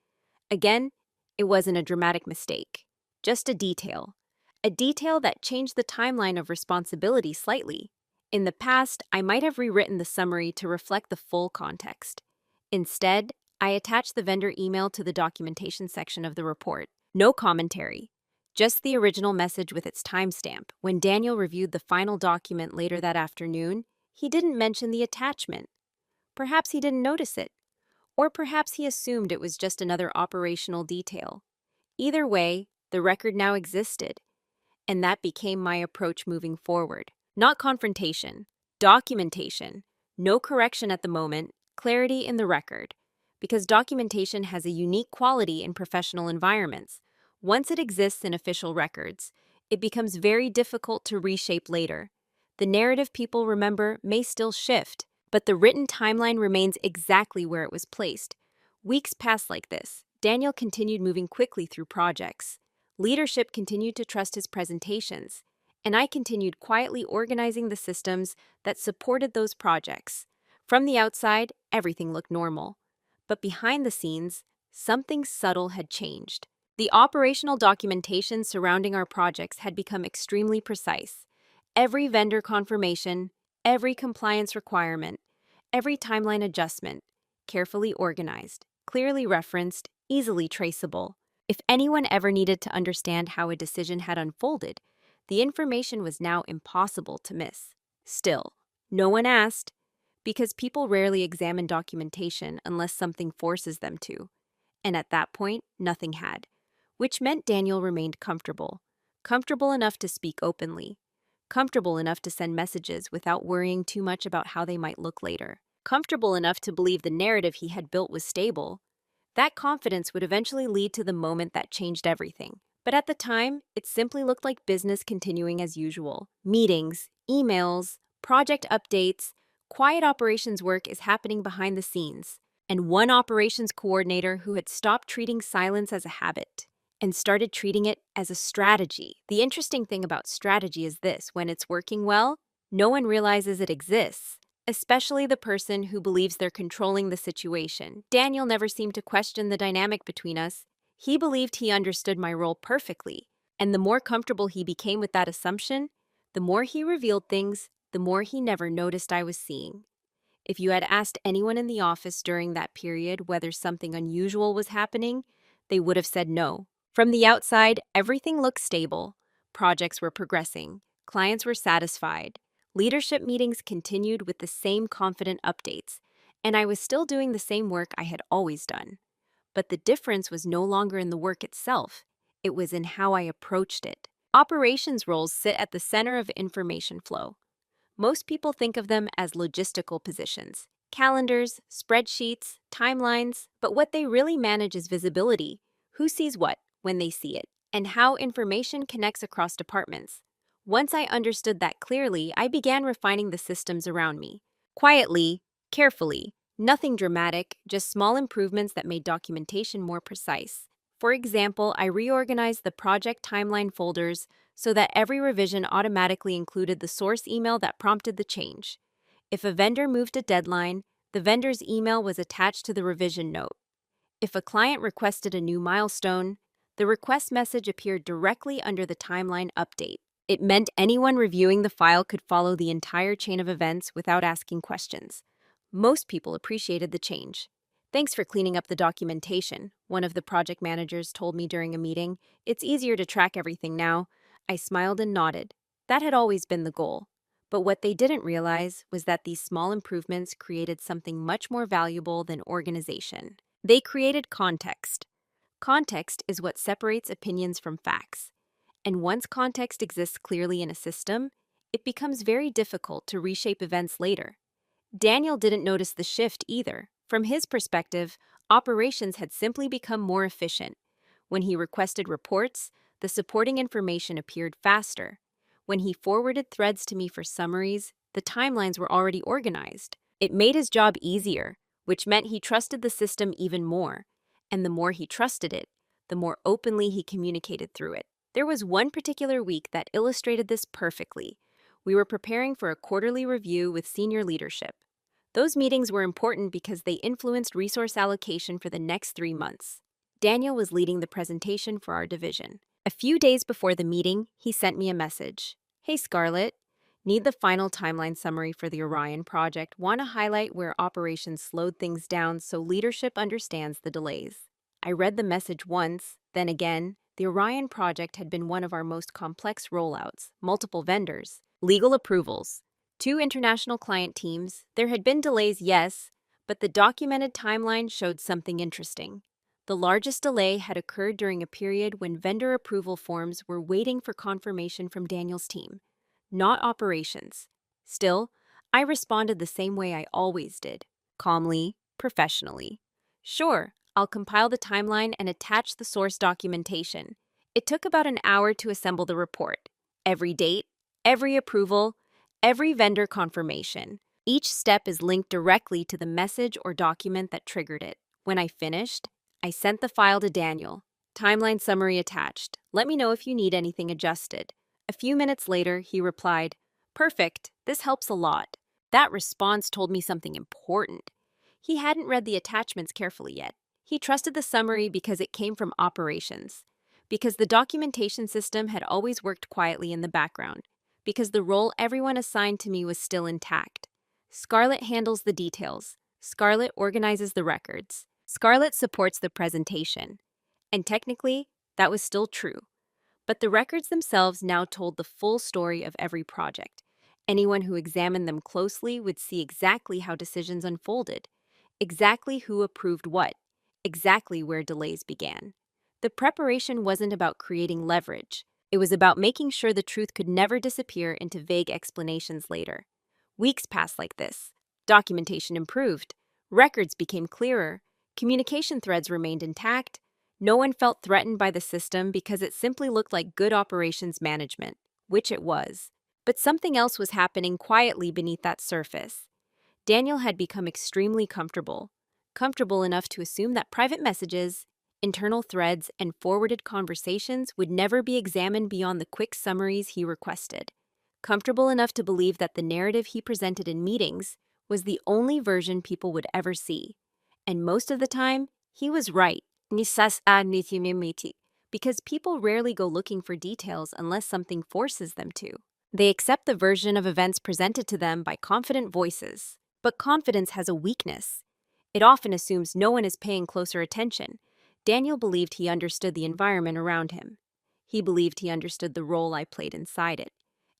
Again, it wasn't a dramatic mistake, just a detail that changed the timeline of responsibility slightly. In the past, I might have rewritten the summary to reflect the full context. Instead, I attached the vendor email to the documentation section of the report. No commentary, just the original message with its timestamp. When Daniel reviewed the final document later that afternoon, he didn't mention the attachment. Perhaps he didn't notice it, or perhaps he assumed it was just another operational detail. Either way, the record now existed, and that became my approach moving forward. Not confrontation, documentation, no correction at the moment, clarity in the record. Because documentation has a unique quality in professional environments. Once it exists in official records, it becomes very difficult to reshape later. The narrative people remember may still shift, but the written timeline remains exactly where it was placed. Weeks passed like this. Daniel continued moving quickly through projects. Leadership continued to trust his presentations, and I continued quietly organizing the systems that supported those projects. From the outside, everything looked normal. But behind the scenes, something subtle had changed. The operational documentation surrounding our projects had become extremely precise. Every vendor confirmation, every compliance requirement, every timeline adjustment, carefully organized, clearly referenced, easily traceable. If anyone ever needed to understand how a decision had unfolded, the information was now impossible to miss. Still, no one asked, because people rarely examine documentation unless something forces them to. And at that point, nothing had, which meant Daniel remained comfortable enough to speak openly, comfortable enough to send messages without worrying too much about how they might look later, comfortable enough to believe the narrative he had built was stable. That confidence would eventually lead to the moment that changed everything. But at the time, it simply looked like business continuing as usual. Meetings, emails, project updates, quiet operations work is happening behind the scenes, and one operations coordinator who had stopped treating silence as a habit and started treating it as a strategy. The interesting thing about strategy is this: when it's working well, no one realizes it exists, especially the person who believes they're controlling the situation. Daniel never seemed to question the dynamic between us. He believed he understood my role perfectly, and the more comfortable he became with that assumption, the more he revealed things, the more he never noticed I was seeing. If you had asked anyone in the office during that period whether something unusual was happening, they would have said no. From the outside, everything looked stable. Projects were progressing, clients were satisfied, leadership meetings continued with the same confident updates, and I was still doing the same work I had always done. But the difference was no longer in the work itself, it was in how I approached it. Operations roles sit at the center of information flow. Most people think of them as logistical positions: calendars, spreadsheets, timelines, but what they really manage is visibility: who sees what, when they see it, and how information connects across departments. Once I understood that clearly, I began refining the systems around me. Quietly, carefully, nothing dramatic, just small improvements that made documentation more precise. For example, I reorganized the project timeline folders so that every revision automatically included the source email that prompted the change. If a vendor moved a deadline, the vendor's email was attached to the revision note. If a client requested a new milestone, the request message appeared directly under the timeline update. It meant anyone reviewing the file could follow the entire chain of events without asking questions. Most people appreciated the change. "Thanks for cleaning up the documentation," one of the project managers told me during a meeting. "It's easier to track everything now." I smiled and nodded. That had always been the goal. But what they didn't realize was that these small improvements created something much more valuable than organization. They created context. Context is what separates opinions from facts. And once context exists clearly in a system, it becomes very difficult to reshape events later. Daniel didn't notice the shift either. From his perspective, operations had simply become more efficient. When he requested reports, the supporting information appeared faster. When he forwarded threads to me for summaries, the timelines were already organized. It made his job easier, which meant he trusted the system even more. And the more he trusted it, the more openly he communicated through it. There was one particular week that illustrated this perfectly. We were preparing for a quarterly review with senior leadership. Those meetings were important because they influenced resource allocation for the next 3 months. Daniel was leading the presentation for our division. A few days before the meeting, he sent me a message. "Hey Scarlett, need the final timeline summary for the Orion project. Want to highlight where operations slowed things down so leadership understands the delays." I read the message once, then again. The Orion project had been one of our most complex rollouts: multiple vendors, legal approvals, 2 international client teams. There had been delays, yes, but the documented timeline showed something interesting. The largest delay had occurred during a period when vendor approval forms were waiting for confirmation from Daniel's team, not operations. Still, I responded the same way I always did: calmly, professionally. "Sure, I'll compile the timeline and attach the source documentation." It took about an hour to assemble the report. Every date, every approval, every vendor confirmation. Each step is linked directly to the message or document that triggered it. When I finished, I sent the file to Daniel. "Timeline summary attached. Let me know if you need anything adjusted." A few minutes later, he replied, "Perfect, this helps a lot." That response told me something important. He hadn't read the attachments carefully yet. He trusted the summary because it came from operations, because the documentation system had always worked quietly in the background, because the role everyone assigned to me was still intact. Scarlett handles the details. Scarlett organizes the records. Scarlett supports the presentation. And technically, that was still true. But the records themselves now told the full story of every project. Anyone who examined them closely would see exactly how decisions unfolded, exactly who approved what, exactly where delays began. The preparation wasn't about creating leverage. It was about making sure the truth could never disappear into vague explanations later. Weeks passed like this. Documentation improved. Records became clearer. Communication threads remained intact. No one felt threatened by the system because it simply looked like good operations management, which it was. But something else was happening quietly beneath that surface. Daniel had become extremely comfortable enough to assume that private messages, internal threads, and forwarded conversations would never be examined beyond the quick summaries he requested. Comfortable enough to believe that the narrative he presented in meetings was the only version people would ever see. And most of the time, he was right. Because people rarely go looking for details unless something forces them to. They accept the version of events presented to them by confident voices. But confidence has a weakness. It often assumes no one is paying closer attention. Daniel believed he understood the environment around him. He believed he understood the role I played inside it.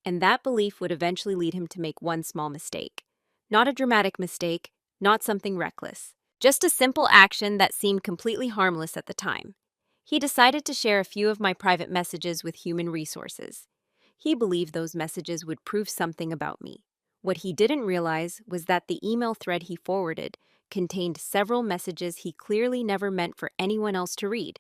And that belief would eventually lead him to make one small mistake. Not a dramatic mistake, not something reckless. Just a simple action that seemed completely harmless at the time. He decided to share a few of my private messages with human resources. He believed those messages would prove something about me. What he didn't realize was that the email thread he forwarded contained several messages he clearly never meant for anyone else to read.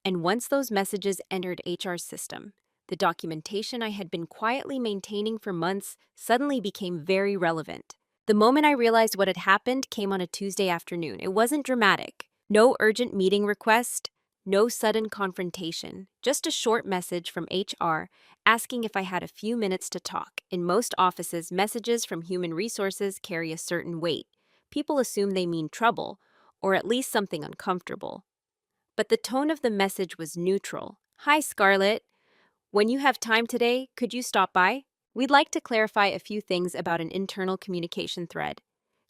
And once those messages entered HR's system, the documentation I had been quietly maintaining for months suddenly became very relevant. The moment I realized what had happened came on a Tuesday afternoon. It wasn't dramatic. No urgent meeting request, no sudden confrontation, just a short message from HR asking if I had a few minutes to talk. In most offices, messages from human resources carry a certain weight. People assume they mean trouble, or at least something uncomfortable. But the tone of the message was neutral. "Hi, Scarlett. When you have time today, could you stop by? We'd like to clarify a few things about an internal communication thread."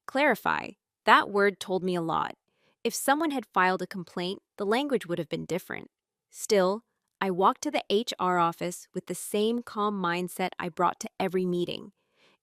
Clarify. That word told me a lot. If someone had filed a complaint, the language would have been different. Still, I walked to the HR office with the same calm mindset I brought to every meeting.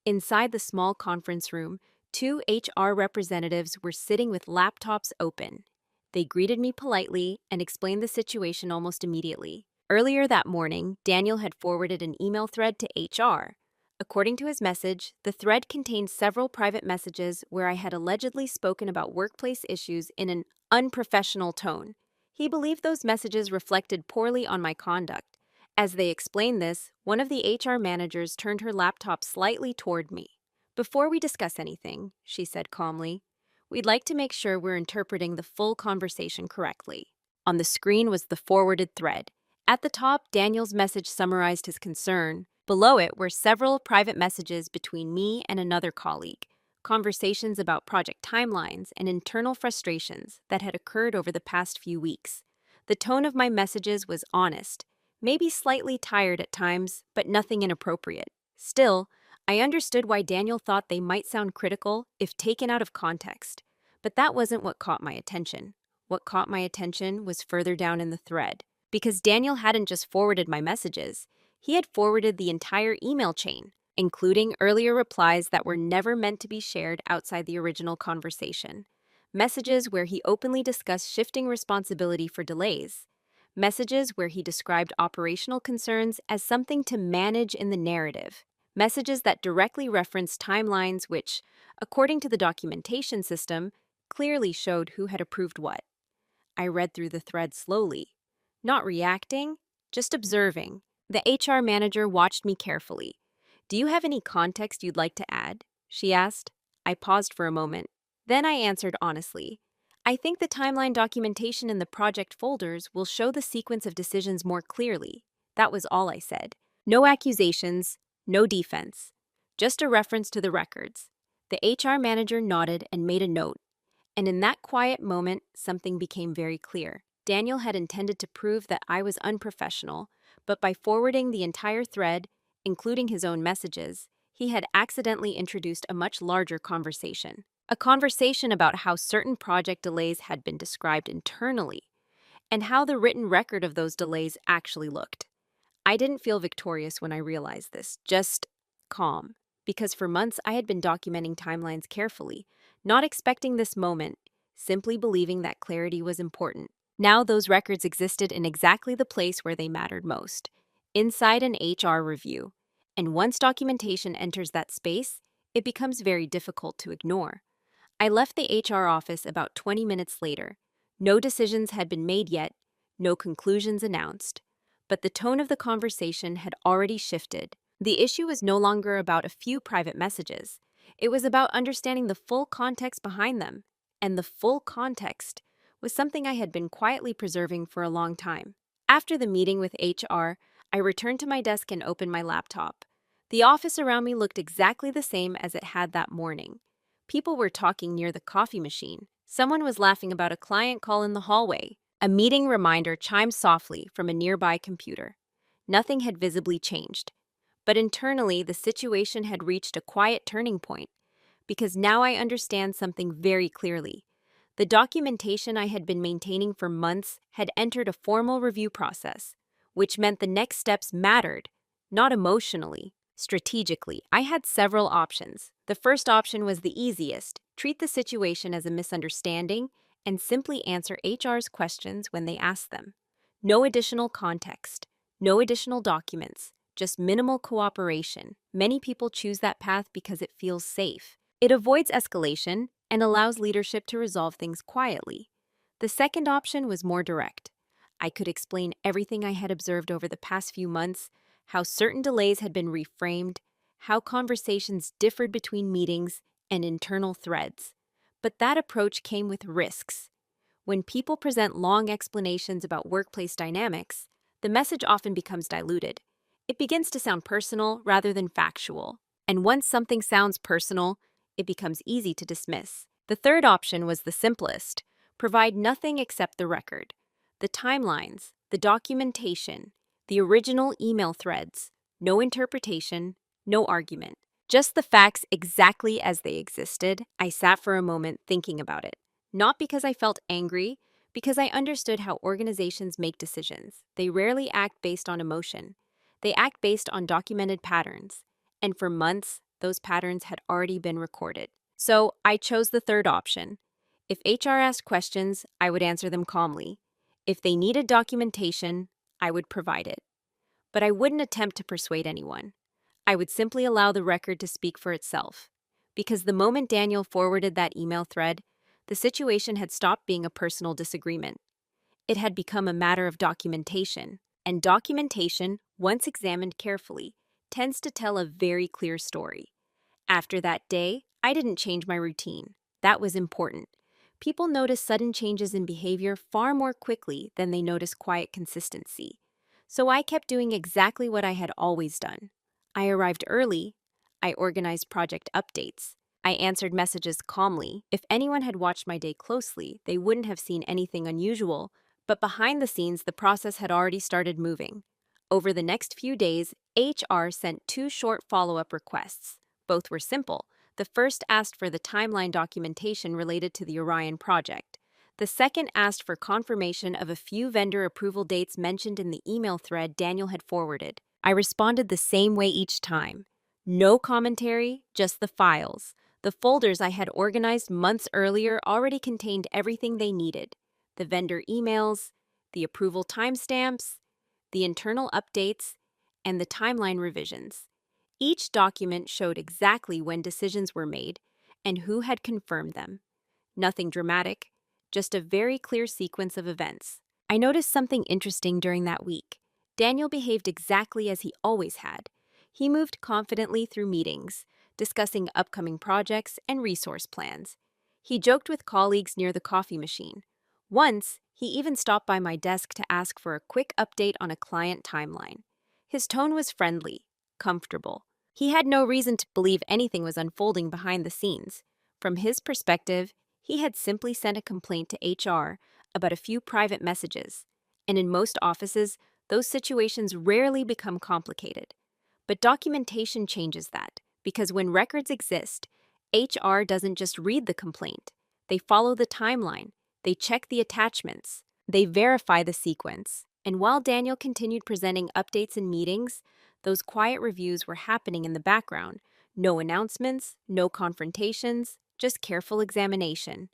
Inside the small conference room, two HR representatives were sitting with laptops open. They greeted me politely and explained the situation almost immediately. Earlier that morning, Daniel had forwarded an email thread to HR. According to his message, the thread contained several private messages where I had allegedly spoken about workplace issues in an unprofessional tone. He believed those messages reflected poorly on my conduct. As they explained this, one of the HR managers turned her laptop slightly toward me. "Before we discuss anything," she said calmly, "we'd like to make sure we're interpreting the full conversation correctly." On the screen was the forwarded thread. At the top, Daniel's message summarized his concern. Below it were several private messages between me and another colleague, conversations about project timelines and internal frustrations that had occurred over the past few weeks. The tone of my messages was honest, maybe slightly tired at times, but nothing inappropriate. Still, I understood why Daniel thought they might sound critical if taken out of context. But that wasn't what caught my attention. What caught my attention was further down in the thread. Because Daniel hadn't just forwarded my messages, he had forwarded the entire email chain, including earlier replies that were never meant to be shared outside the original conversation. Messages where he openly discussed shifting responsibility for delays. Messages where he described operational concerns as something to manage in the narrative. Messages that directly referenced timelines which, according to the documentation system, clearly showed who had approved what. I read through the thread slowly, not reacting, just observing. The HR manager watched me carefully. "Do you have any context you'd like to add?" she asked. I paused for a moment. Then I answered honestly. "I think the timeline documentation in the project folders will show the sequence of decisions more clearly." That was all I said. No accusations, no defense. Just a reference to the records. The HR manager nodded and made a note. And in that quiet moment, something became very clear. Daniel had intended to prove that I was unprofessional, but by forwarding the entire thread, including his own messages, he had accidentally introduced a much larger conversation. A conversation about how certain project delays had been described internally, and how the written record of those delays actually looked. I didn't feel victorious when I realized this, just calm, because for months I had been documenting timelines carefully, not expecting this moment, simply believing that clarity was important. Now those records existed in exactly the place where they mattered most, inside an HR review. And once documentation enters that space, it becomes very difficult to ignore. I left the HR office about 20 minutes later. No decisions had been made yet, no conclusions announced. But the tone of the conversation had already shifted. The issue was no longer about a few private messages. It was about understanding the full context behind them, and the full context was something I had been quietly preserving for a long time. After the meeting with HR, I returned to my desk and opened my laptop. The office around me looked exactly the same as it had that morning. People were talking near the coffee machine. Someone was laughing about a client call in the hallway. A meeting reminder chimed softly from a nearby computer. Nothing had visibly changed. But internally, the situation had reached a quiet turning point, because now I understand something very clearly. The documentation I had been maintaining for months had entered a formal review process, which meant the next steps mattered, not emotionally, strategically. I had several options. The first option was the easiest: treat the situation as a misunderstanding and simply answer HR's questions when they asked them. No additional context, no additional documents, just minimal cooperation. Many people choose that path because it feels safe. It avoids escalation and allows leadership to resolve things quietly. The second option was more direct. I could explain everything I had observed over the past few months, how certain delays had been reframed, how conversations differed between meetings and internal threads. But that approach came with risks. When people present long explanations about workplace dynamics, the message often becomes diluted. It begins to sound personal rather than factual. And once something sounds personal, it becomes easy to dismiss. The third option was the simplest: provide nothing except the record, the timelines, the documentation, the original email threads, no interpretation, no argument. Just the facts exactly as they existed. I sat for a moment thinking about it. Not because I felt angry, because I understood how organizations make decisions. They rarely act based on emotion. They act based on documented patterns. And for months, those patterns had already been recorded. So I chose the third option. If HR asked questions, I would answer them calmly. If they needed documentation, I would provide it. But I wouldn't attempt to persuade anyone. I would simply allow the record to speak for itself. Because the moment Daniel forwarded that email thread, the situation had stopped being a personal disagreement. It had become a matter of documentation. And documentation, once examined carefully, tends to tell a very clear story. After that day, I didn't change my routine. That was important. People notice sudden changes in behavior far more quickly than they notice quiet consistency. So I kept doing exactly what I had always done. I arrived early. I organized project updates. I answered messages calmly. If anyone had watched my day closely, they wouldn't have seen anything unusual, but behind the scenes, the process had already started moving. Over the next few days, HR sent 2 short follow-up requests. Both were simple. The first asked for the timeline documentation related to the Orion project. The second asked for confirmation of a few vendor approval dates mentioned in the email thread Daniel had forwarded. I responded the same way each time. No commentary, just the files. The folders I had organized months earlier already contained everything they needed: the vendor emails, the approval timestamps, the internal updates, and the timeline revisions. Each document showed exactly when decisions were made and who had confirmed them. Nothing dramatic, just a very clear sequence of events. I noticed something interesting during that week. Daniel behaved exactly as he always had. He moved confidently through meetings, discussing upcoming projects and resource plans. He joked with colleagues near the coffee machine. Once, he even stopped by my desk to ask for a quick update on a client timeline. His tone was friendly, comfortable. He had no reason to believe anything was unfolding behind the scenes. From his perspective, he had simply sent a complaint to HR about a few private messages, and in most offices, those situations rarely become complicated. But documentation changes that, because when records exist, HR doesn't just read the complaint. They follow the timeline, they check the attachments, they verify the sequence. And while Daniel continued presenting updates in meetings, those quiet reviews were happening in the background. No announcements, no confrontations, just careful examination.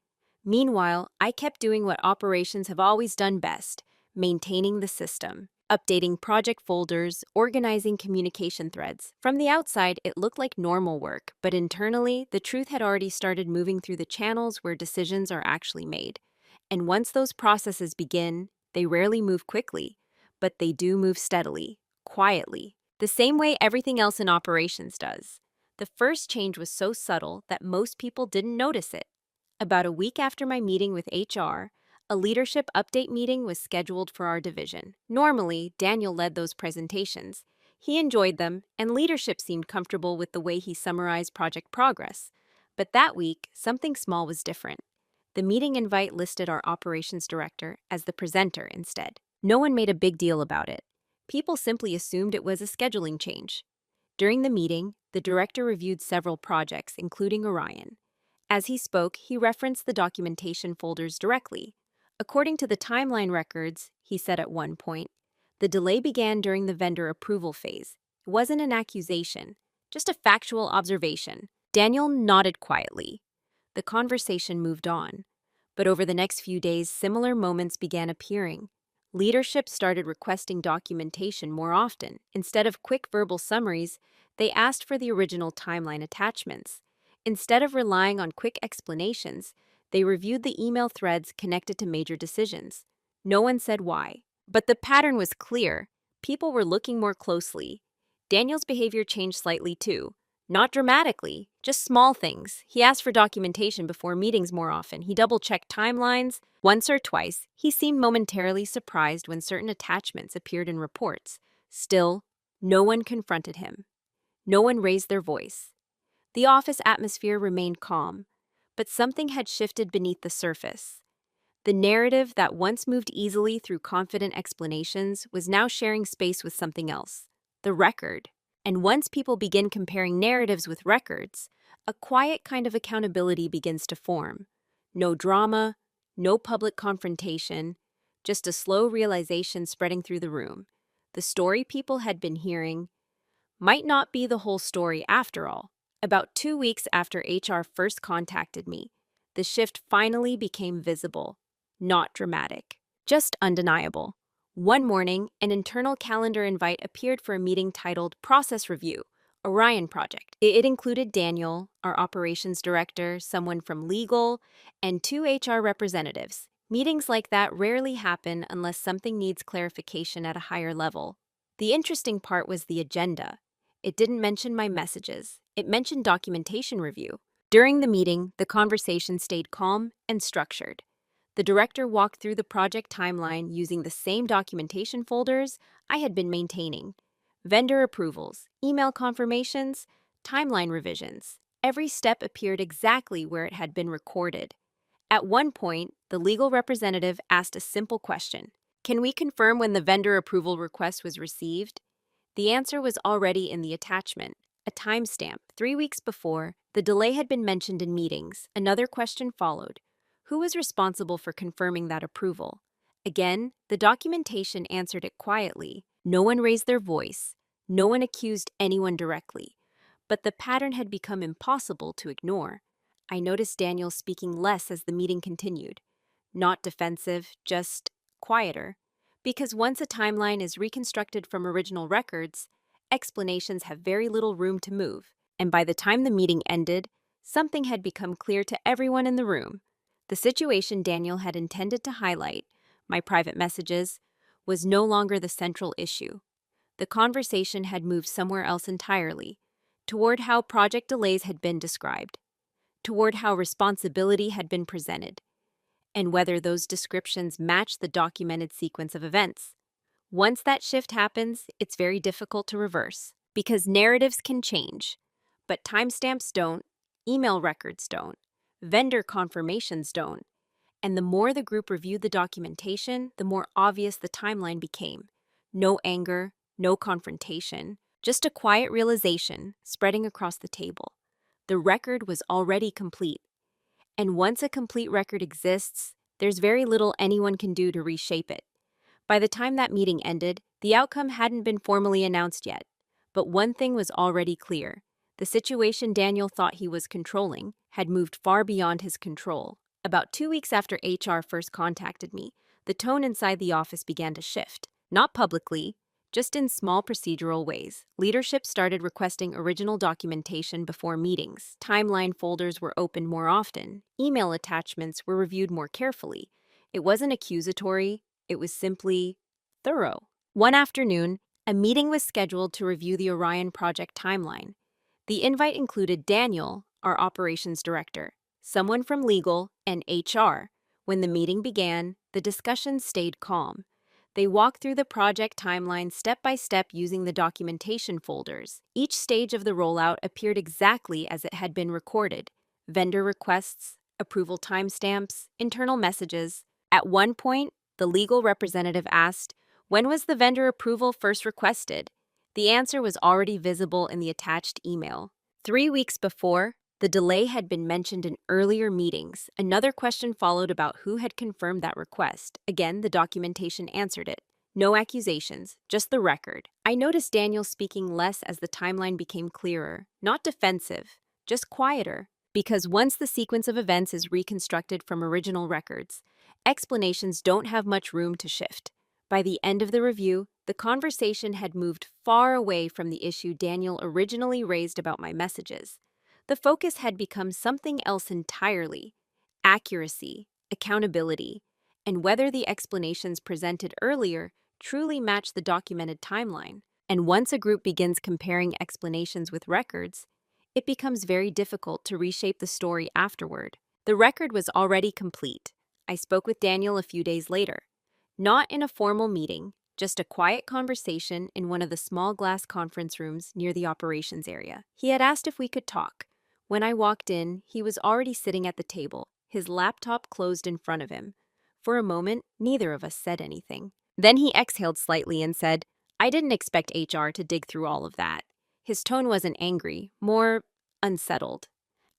Meanwhile, I kept doing what operations have always done best: maintaining the system, updating project folders, organizing communication threads. From the outside, it looked like normal work, but internally, the truth had already started moving through the channels where decisions are actually made. And once those processes begin, they rarely move quickly, but they do move steadily, quietly, the same way everything else in operations does. The first change was so subtle that most people didn't notice it. About a week after my meeting with HR, a leadership update meeting was scheduled for our division. Normally, Daniel led those presentations. He enjoyed them, and leadership seemed comfortable with the way he summarized project progress. But that week, something small was different. The meeting invite listed our operations director as the presenter instead. No one made a big deal about it. People simply assumed it was a scheduling change. During the meeting, the director reviewed several projects, including Orion. As he spoke, he referenced the documentation folders directly. According to the timeline records, he said at one point, the delay began during the vendor approval phase. It wasn't an accusation, just a factual observation. Daniel nodded quietly. The conversation moved on. But over the next few days, similar moments began appearing. Leadership started requesting documentation more often. Instead of quick verbal summaries, they asked for the original timeline attachments. Instead of relying on quick explanations, they reviewed the email threads connected to major decisions. No one said why, but the pattern was clear. People were looking more closely. Daniel's behavior changed slightly too. Not dramatically, just small things. He asked for documentation before meetings more often. He double-checked timelines. Once or twice, he seemed momentarily surprised when certain attachments appeared in reports. Still, no one confronted him. No one raised their voice. The office atmosphere remained calm, but something had shifted beneath the surface. The narrative that once moved easily through confident explanations was now sharing space with something else, the record. And once people begin comparing narratives with records, a quiet kind of accountability begins to form. No drama, no public confrontation, just a slow realization spreading through the room. The story people had been hearing might not be the whole story after all. About 2 weeks after HR first contacted me, the shift finally became visible. Not dramatic, just undeniable. One morning, an internal calendar invite appeared for a meeting titled Process Review, Orion Project. It included Daniel, our operations director, someone from legal, and 2 HR representatives. Meetings like that rarely happen unless something needs clarification at a higher level. The interesting part was the agenda. It didn't mention my messages. It mentioned documentation review. During the meeting, the conversation stayed calm and structured. The director walked through the project timeline using the same documentation folders I had been maintaining. Vendor approvals, email confirmations, timeline revisions. Every step appeared exactly where it had been recorded. At one point, the legal representative asked a simple question. Can we confirm when the vendor approval request was received? The answer was already in the attachment, a timestamp. 3 weeks before, the delay had been mentioned in meetings. Another question followed. Who was responsible for confirming that approval? Again, the documentation answered it quietly. No one raised their voice. No one accused anyone directly. But the pattern had become impossible to ignore. I noticed Daniel speaking less as the meeting continued. Not defensive, just quieter. Because once a timeline is reconstructed from original records, explanations have very little room to move. And by the time the meeting ended, something had become clear to everyone in the room. The situation Daniel had intended to highlight, my private messages, was no longer the central issue. The conversation had moved somewhere else entirely, toward how project delays had been described, toward how responsibility had been presented, and whether those descriptions matched the documented sequence of events. Once that shift happens, it's very difficult to reverse, because narratives can change, but timestamps don't, email records don't, vendor confirmations don't. And the more the group reviewed the documentation, the more obvious the timeline became. No anger, no confrontation, just a quiet realization spreading across the table. The record was already complete. And once a complete record exists, there's very little anyone can do to reshape it. By the time that meeting ended, the outcome hadn't been formally announced yet. But one thing was already clear. The situation Daniel thought he was controlling had moved far beyond his control. About 2 weeks after HR first contacted me, the tone inside the office began to shift. Not publicly, just in small procedural ways. Leadership started requesting original documentation before meetings. Timeline folders were opened more often. Email attachments were reviewed more carefully. It wasn't accusatory, it was simply thorough. One afternoon, a meeting was scheduled to review the Orion project timeline. The invite included Daniel, our operations director, someone from legal, and HR. When the meeting began, the discussion stayed calm. They walked through the project timeline step by step using the documentation folders. Each stage of the rollout appeared exactly as it had been recorded: vendor requests, approval timestamps, internal messages. At one point, the legal representative asked, "When was the vendor approval first requested?" The answer was already visible in the attached email. 3 weeks before, the delay had been mentioned in earlier meetings. Another question followed about who had confirmed that request. Again, the documentation answered it. No accusations, just the record. I noticed Daniel speaking less as the timeline became clearer, not defensive, just quieter. Because once the sequence of events is reconstructed from original records, explanations don't have much room to shift. By the end of the review, the conversation had moved far away from the issue Daniel originally raised about my messages. The focus had become something else entirely: accuracy, accountability, and whether the explanations presented earlier truly match the documented timeline. And once a group begins comparing explanations with records, it becomes very difficult to reshape the story afterward. The record was already complete. I spoke with Daniel a few days later. Not in a formal meeting, just a quiet conversation in one of the small glass conference rooms near the operations area. He had asked if we could talk. When I walked in, he was already sitting at the table, his laptop closed in front of him. For a moment, neither of us said anything. Then he exhaled slightly and said, "I didn't expect HR to dig through all of that." His tone wasn't angry, more unsettled.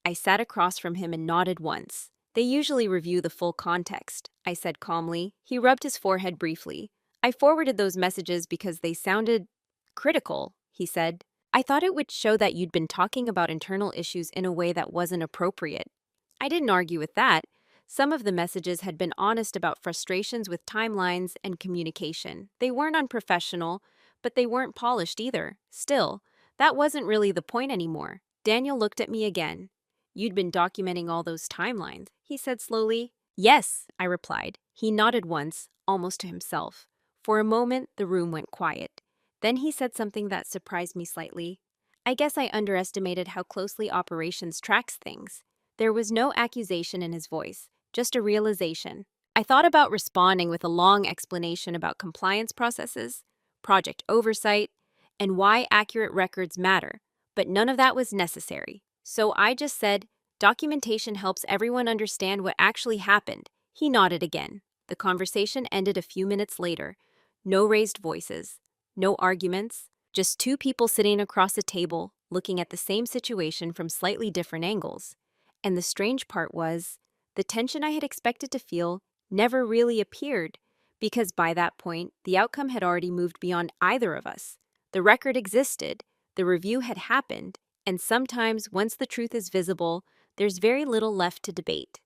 I sat across from him and nodded once. "They usually review the full context," I said calmly. He rubbed his forehead briefly. "I forwarded those messages because they sounded critical," he said. "I thought it would show that you'd been talking about internal issues in a way that wasn't appropriate." I didn't argue with that. Some of the messages had been honest about frustrations with timelines and communication. They weren't unprofessional, but they weren't polished either. Still, that wasn't really the point anymore. Daniel looked at me again. "You'd been documenting all those timelines," he said slowly. "Yes," I replied. He nodded once, almost to himself. For a moment, the room went quiet. Then he said something that surprised me slightly. "I guess I underestimated how closely operations tracks things." There was no accusation in his voice, just a realization. I thought about responding with a long explanation about compliance processes, project oversight, and why accurate records matter, but none of that was necessary. So I just said, "Documentation helps everyone understand what actually happened." He nodded again. The conversation ended a few minutes later. No raised voices, no arguments, just two people sitting across a table, looking at the same situation from slightly different angles. And the strange part was, the tension I had expected to feel never really appeared, because by that point, the outcome had already moved beyond either of us. The record existed, the review had happened, and sometimes, once the truth is visible, there's very little left to debate.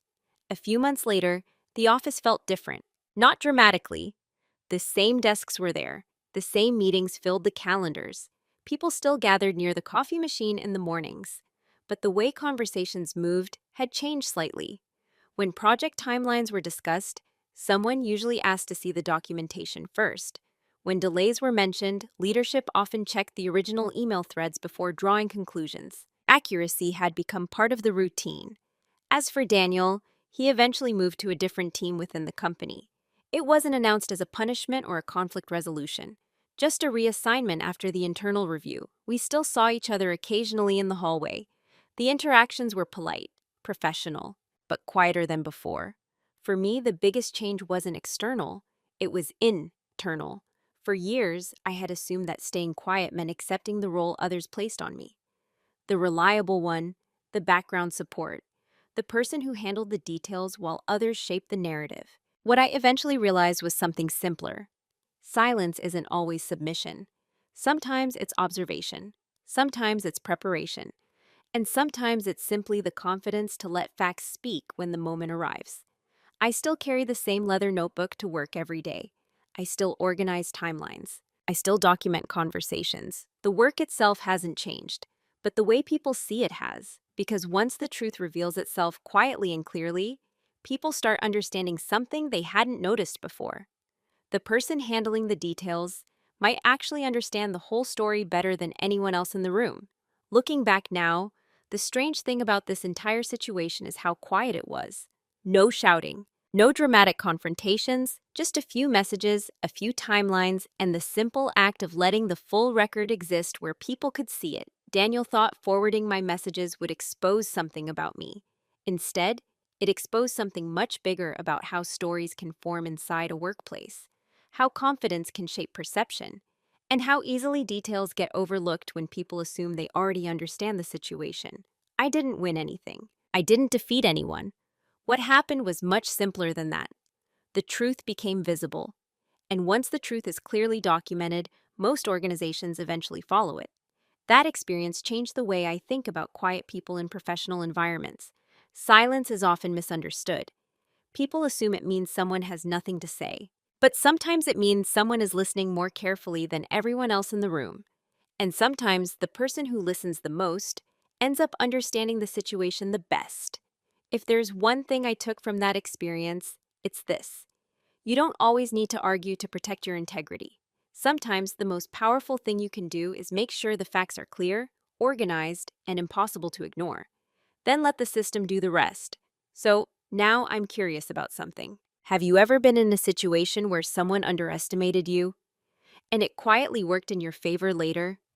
A few months later, the office felt different. Not dramatically. The same desks were there. The same meetings filled the calendars. People still gathered near the coffee machine in the mornings. But the way conversations moved had changed slightly. When project timelines were discussed, someone usually asked to see the documentation first. When delays were mentioned, leadership often checked the original email threads before drawing conclusions. Accuracy had become part of the routine. As for Daniel, he eventually moved to a different team within the company. It wasn't announced as a punishment or a conflict resolution, just a reassignment after the internal review. We still saw each other occasionally in the hallway. The interactions were polite, professional, but quieter than before. For me, the biggest change wasn't external, it was internal. For years, I had assumed that staying quiet meant accepting the role others placed on me. The reliable one, the background support, the person who handled the details while others shaped the narrative. What I eventually realized was something simpler. Silence isn't always submission. Sometimes it's observation. Sometimes it's preparation. And sometimes it's simply the confidence to let facts speak when the moment arrives. I still carry the same leather notebook to work every day. I still organize timelines. I still document conversations. The work itself hasn't changed, but the way people see it has. Because once the truth reveals itself quietly and clearly, people start understanding something they hadn't noticed before. The person handling the details might actually understand the whole story better than anyone else in the room. Looking back now, the strange thing about this entire situation is how quiet it was. No shouting, no dramatic confrontations, just a few messages, a few timelines, and the simple act of letting the full record exist where people could see it. Daniel thought forwarding my messages would expose something about me. Instead, it exposed something much bigger about how stories can form inside a workplace, how confidence can shape perception, and how easily details get overlooked when people assume they already understand the situation. I didn't win anything. I didn't defeat anyone. What happened was much simpler than that. The truth became visible. And once the truth is clearly documented, most organizations eventually follow it. That experience changed the way I think about quiet people in professional environments. Silence is often misunderstood. People assume it means someone has nothing to say. But sometimes it means someone is listening more carefully than everyone else in the room. And sometimes the person who listens the most ends up understanding the situation the best. If there's one thing I took from that experience, it's this. You don't always need to argue to protect your integrity. Sometimes the most powerful thing you can do is make sure the facts are clear, organized, and impossible to ignore. Then let the system do the rest. So, now I'm curious about something. Have you ever been in a situation where someone underestimated you and it quietly worked in your favor later?